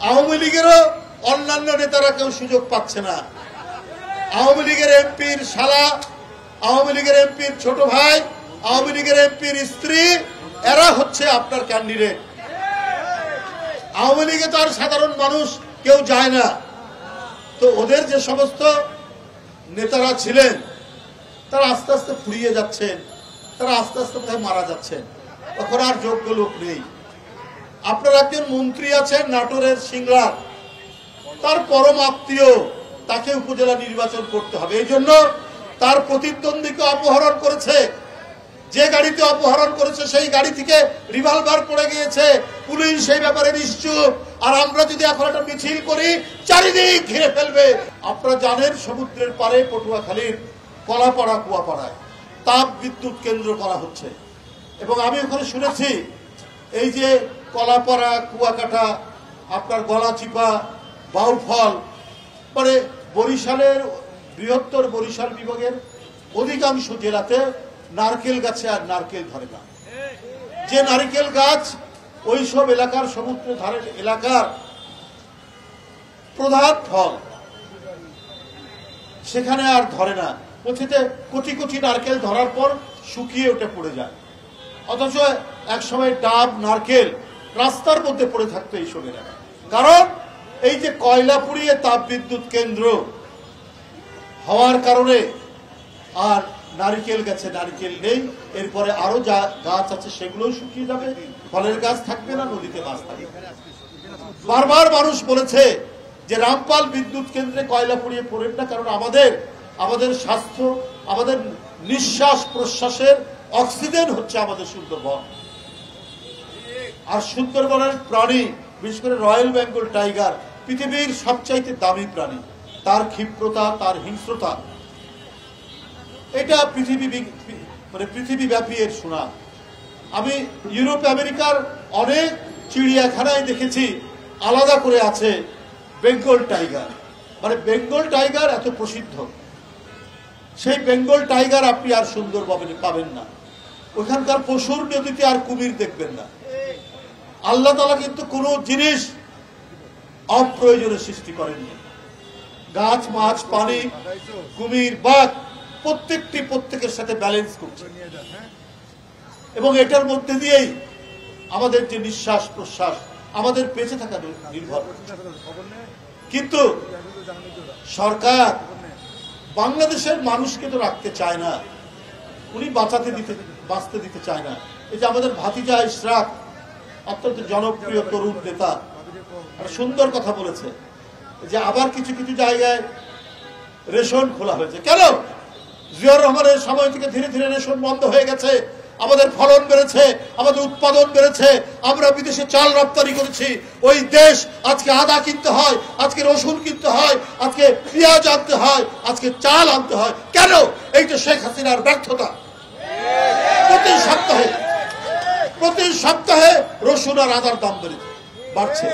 আওয়ামী লীগেরও অন্যান্য নেতারা কেউ সুযোগ পাচ্ছে না। আওয়ামী লীগের এমপির শালা, আওয়ামী লীগের এমপির ছোট ভাই, আওয়ামী লীগের এমপির স্ত্রী, এরা হচ্ছে আপনার ক্যান্ডিডেট। আওয়ামী লীগে তো আর সাধারণ মানুষ কেউ যায় না। তো ওদের যে সমস্ত নেতারা ছিলেন তারা আস্তে আস্তে ফুরিয়ে যাচ্ছেন, তারা আস্তে আস্তে কোথায় মারা যাচ্ছেন, তখন আর যোগ্য লোক নেই। আপনার একজন মন্ত্রী আছেন নাটোরের সিংড়ার, তার পরম আত্মীয়, তাকে উপজেলা নির্বাচন করতে হবে। এই জন্য তার প্রতিদ্বন্দ্বীকে অপহরণ করেছে। যে গাড়িতে অপহরণ করেছে সেই গাড়ি থেকে রিভলভার পড়ে গিয়েছে, পুলিশ সেই ব্যাপারে নিশ্চুপ। আর আমরা যদি এখন একটা মিছিল করি, চারিদিক ঘিরে ফেলবে। আপনারা জানেন সমুদ্রের পারে পটুয়াখালীর কলাপাড়া কুয়াপাড়ায় তাপ বিদ্যুৎ কেন্দ্র করা হচ্ছে, এবং আমি ওখানে শুনেছি এই যে কলাপাড়া, কুয়াকাটা, আপনার গলাচিপা, বাউফল, মানে বরিশালের বৃহত্তর বরিশাল বিভাগের অধিকাংশ জেলাতে নারকেল গাছে আর নারকেল ধরে না। যে নারকেল গাছ ওইসব এলাকার সমুদ্র ধারের এলাকার প্রধান ফল, সেখানে আর ধরে না। বলছিতে কোটি কোটি নারকেল ধরার পর শুকিয়ে উঠে পড়ে যায়। অথচ একসময় ডাব, নারকেল রাস্তার মধ্যে পড়ে থাকতো এইসব এলাকা। কারণ এই যে কয়লা পুড়িয়ে তাপ বিদ্যুৎ কেন্দ্র হওয়ার কারণে আর নারিকেল গাছে নারিকেল নেই। এরপরে আরো যা গাছ আছে সেগুলোও শুকিয়ে যাবে, ফলের গাছ থাকবে না, নদীতে মাছ থাকবে। বারবার মানুষ বলেছে যে রামপাল বিদ্যুৎ কেন্দ্রে কয়লা পুড়িয়ে পড়েন না, কারণ আমাদের স্বাস্থ্য, আমাদের নিঃশ্বাস প্রশ্বাসের অক্সিজেন হচ্ছে আমাদের সুন্দরবন। আর সুন্দরবনের প্রাণী, বিশেষ করে রয়্যাল বেঙ্গল টাইগার, পৃথিবীর সবচাইতে দামি প্রাণী। তার ক্ষিপ্রতা, তার হিংস্রতা, এটা পৃথিবীব্যাপী এর শোনা। আমি ইউরোপ আমেরিকার অনেক চিড়িয়াখানায় দেখেছি আলাদা করে আছে বেঙ্গল টাইগার। মানে বেঙ্গল টাইগার এত প্রসিদ্ধ, সেই বেঙ্গল টাইগার আপনি আর সুন্দরবনে পাবেন না। ওখানকার পশুর নদীতে আর কুমির দেখবেন না। আল্লাহ তাআলা কিন্তু কোনো জিনিস অপ্রয়োজনে সৃষ্টি করেননি। গাছ, মাছ, পানি, কুমির, বাঘ প্রত্যেকের সাথে ব্যালেন্স করছে, এবং এটার মধ্যে দিয়েই আমাদের যে নিঃশ্বাস প্রশ্বাস, আমাদের বেঁচে থাকা নির্ভর। কিন্তু সরকার বাংলাদেশের মানুষকে তো রাখতে চায় না, উনি বাঁচতে দিতে চায় না। এই যে আমাদের ভাতিজা ইশরাক, অত্যন্ত জনপ্রিয় তরুণ নেতা, একটা সুন্দর কথা বলেছে যে আবার কিছু কিছু জায়গায় রেশন খোলা হয়েছে। কেন? জিয়াউর রহমানের সময় থেকে ধীরে ধীরে রেশন বন্ধ হয়ে গেছে, আমাদের ফলন বেড়েছে, আমাদের উৎপাদন বেড়েছে, আমরা বিদেশে চাল রপ্তানি করেছি। ওই দেশ আজকে আদা কিনতে হয়, আজকে রসুন কিনতে হয়, আজকে পেঁয়াজ আনতে হয়, আজকে চাল আনতে হয়। কেন? এইটা শেখ হাসিনার ব্যর্থতা। প্রতি সপ্তাহে রসুন আর আদার দাম বাড়ছে।